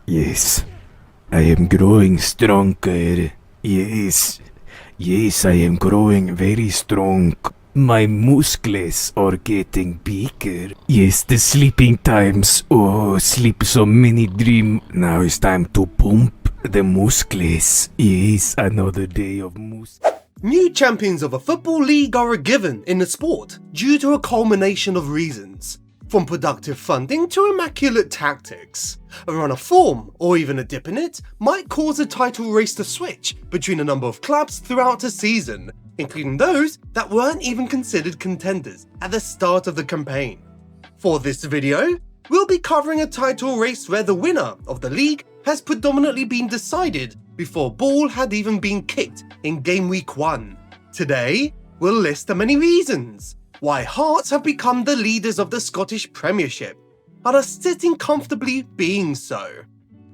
Yes, I am growing stronger. Yes, I am growing very strong. My muscles are getting bigger. Yes, the sleeping times. Oh, sleep so many dream. Now it's time to pump the muscles. Yes, another day of New champions of a football league are a given in the sport due to a culmination of reasons. From productive funding to immaculate tactics. A run of form, or even a dip in it, might cause a title race to switch between a number of clubs throughout a season, including those that weren't even considered contenders at the start of the campaign. For this video, we'll be covering a title race where the winner of the league has predominantly been decided before ball had even been kicked in game week 1. Today, we'll list the many reasons why Hearts have become the leaders of the Scottish Premiership, and are sitting comfortably being so.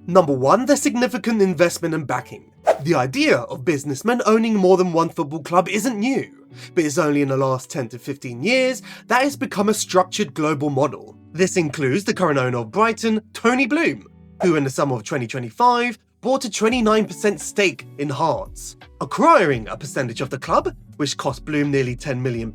Number 1, the significant investment and backing. The idea of businessmen owning more than one football club isn't new, but it's only in the last 10 to 15 years that it's become a structured global model. This includes the current owner of Brighton, Tony Bloom, who in the summer of 2025 bought a 29% stake in Hearts. Acquiring a percentage of the club, which cost Bloom nearly £10 million,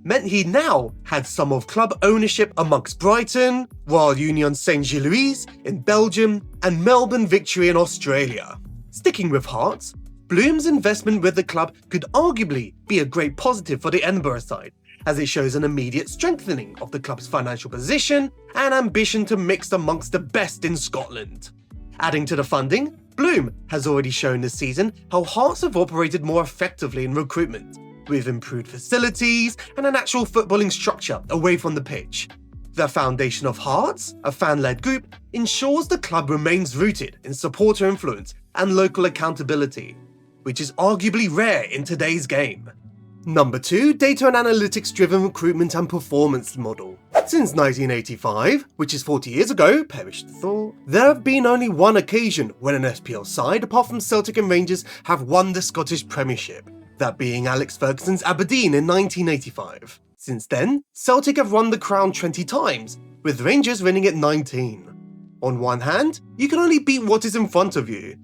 meant he now had some of club ownership amongst Brighton, Royal Union Saint-Gilloise in Belgium, and Melbourne Victory in Australia. Sticking with Hearts, Bloom's investment with the club could arguably be a great positive for the Edinburgh side, as it shows an immediate strengthening of the club's financial position and ambition to mix amongst the best in Scotland. Adding to the funding, Bloom has already shown this season how Hearts have operated more effectively in recruitment, with improved facilities and an actual footballing structure away from the pitch. The foundation of Hearts, a fan-led group, ensures the club remains rooted in supporter influence and local accountability, which is arguably rare in today's game. Number 2, data and analytics-driven recruitment and performance model. Since 1985, which is 40 years ago, perished thought, there have been only one occasion when an SPL side, apart from Celtic and Rangers, have won the Scottish Premiership, that being Alex Ferguson's Aberdeen in 1985. Since then, Celtic have won the crown 20 times, with Rangers winning it 19. On one hand, you can only beat what is in front of you,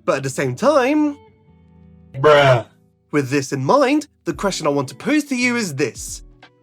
but at the same time... Bruh. With this in mind, the question I want to pose to you is this.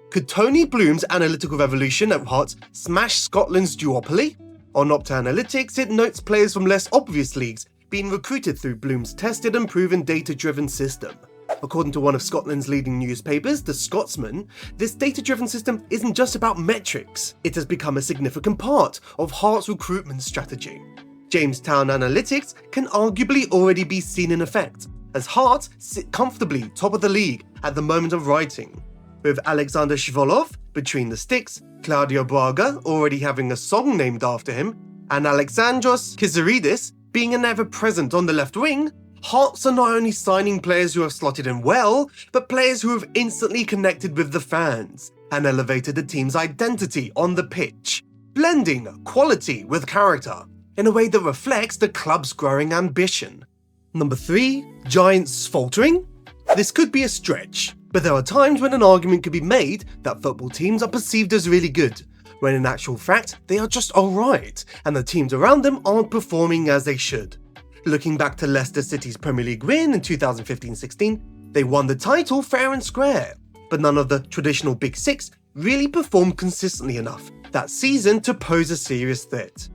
Could Tony Bloom's analytical revolution at Hearts smash Scotland's duopoly? On Opta Analytics, it notes players from less obvious leagues being recruited through Bloom's tested and proven data-driven system. According to one of Scotland's leading newspapers, The Scotsman, this data-driven system isn't just about metrics, it has become a significant part of Hearts' recruitment strategy. Jamestown Analytics can arguably already be seen in effect, as Hearts sit comfortably top of the league at the moment of writing, with Alexander Shvolov between the sticks, Claudio Braga already having a song named after him, and Alexandros Kizaridis being an ever-present on the left wing. Hearts are not only signing players who have slotted in well, but players who have instantly connected with the fans and elevated the team's identity on the pitch, blending quality with character in a way that reflects the club's growing ambition. Number 3, Giants faltering? This could be a stretch, but there are times when an argument could be made that football teams are perceived as really good, when in actual fact they are just alright, and the teams around them aren't performing as they should. Looking back to Leicester City's Premier League win in 2015-16, they won the title fair and square, but none of the traditional Big Six really performed consistently enough that season to pose a serious threat.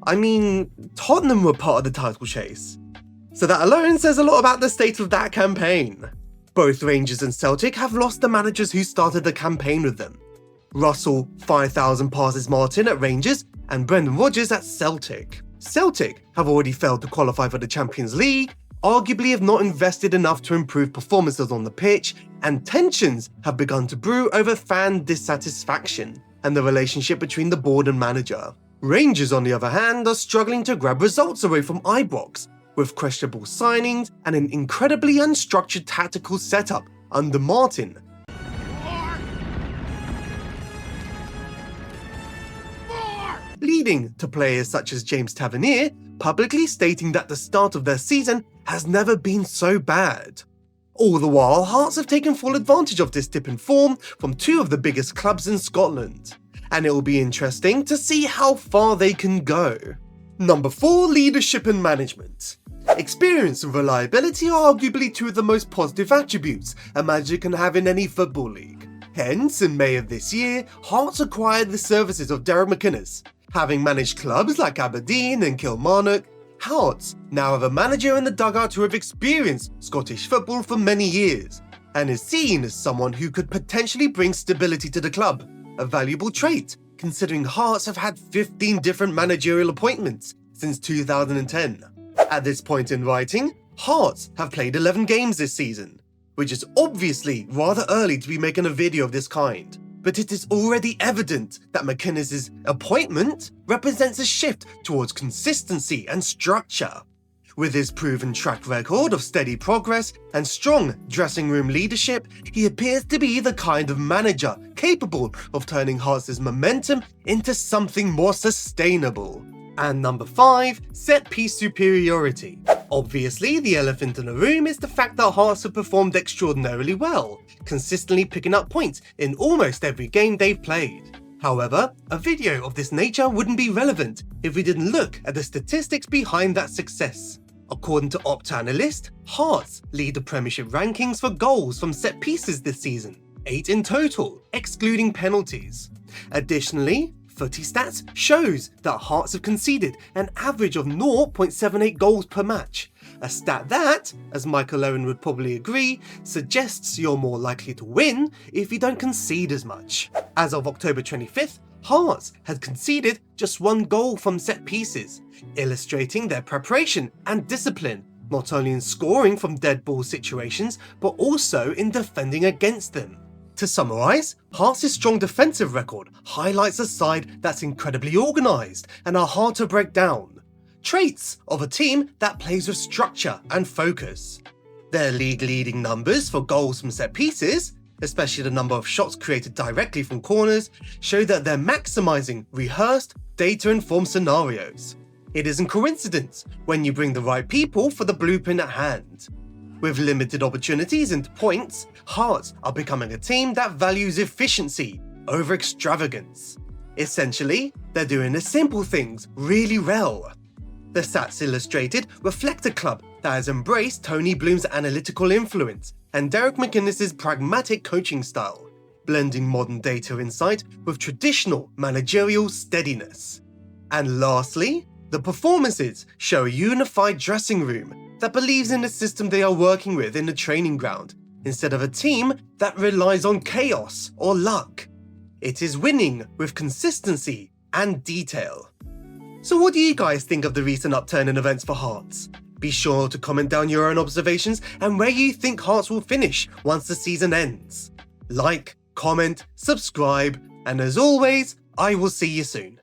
I mean, Tottenham were part of the title chase. So that alone says a lot about the state of that campaign. Both Rangers and Celtic have lost the managers who started the campaign with them. Russell 5,000 passes Martin at Rangers and Brendan Rodgers at Celtic. Celtic have already failed to qualify for the Champions League, arguably have not invested enough to improve performances on the pitch, and tensions have begun to brew over fan dissatisfaction and the relationship between the board and manager. Rangers, on the other hand, are struggling to grab results away from Ibrox, with questionable signings and an incredibly unstructured tactical setup under Martin. Leading to players such as James Tavernier publicly stating that the start of their season has never been so bad. All the while, Hearts have taken full advantage of this dip in form from two of the biggest clubs in Scotland, and it will be interesting to see how far they can go. Number 4, leadership and management. Experience and reliability are arguably two of the most positive attributes a manager can have in any football league. Hence, in May of this year, Hearts acquired the services of Derek McInnes. Having managed clubs like Aberdeen and Kilmarnock, Hearts now have a manager in the dugout who have experienced Scottish football for many years, and is seen as someone who could potentially bring stability to the club, a valuable trait considering Hearts have had 15 different managerial appointments since 2010. At this point in writing, Hearts have played 11 games this season, which is obviously rather early to be making a video of this kind, but it is already evident that McInnes' appointment represents a shift towards consistency and structure. With his proven track record of steady progress and strong dressing room leadership, he appears to be the kind of manager capable of turning Hearts' momentum into something more sustainable. And number 5, set-piece superiority. Obviously, the elephant in the room is the fact that Hearts have performed extraordinarily well, consistently picking up points in almost every game they've played. However, a video of this nature wouldn't be relevant if we didn't look at the statistics behind that success. According to Optanalyst, Hearts lead the Premiership rankings for goals from set pieces this season, 8 in total, excluding penalties. Additionally, Footy Stats shows that Hearts have conceded an average of 0.78 goals per match, a stat that, as Michael Owen would probably agree, suggests you're more likely to win if you don't concede as much. As of October 25th, Hearts had conceded just 1 goal from set pieces, illustrating their preparation and discipline, not only in scoring from dead ball situations, but also in defending against them. To summarise, Hearts' strong defensive record highlights a side that's incredibly organised and are hard to break down. Traits of a team that plays with structure and focus. Their league-leading numbers for goals from set pieces, especially the number of shots created directly from corners, show that they're maximising rehearsed, data-informed scenarios. It isn't coincidence when you bring the right people for the blueprint at hand. With limited opportunities into points, Hearts are becoming a team that values efficiency over extravagance. Essentially, they're doing the simple things really well. The stats illustrated reflect a club that has embraced Tony Bloom's analytical influence and Derek McInnes' pragmatic coaching style, blending modern data insight with traditional managerial steadiness. And lastly, the performances show a unified dressing room that believes in the system they are working with in the training ground, instead of a team that relies on chaos or luck. It is winning with consistency and detail. So what do you guys think of the recent upturn in events for Hearts? Be sure to comment down your own observations and where you think Hearts will finish once the season ends. Like, comment, subscribe, and as always, I will see you soon.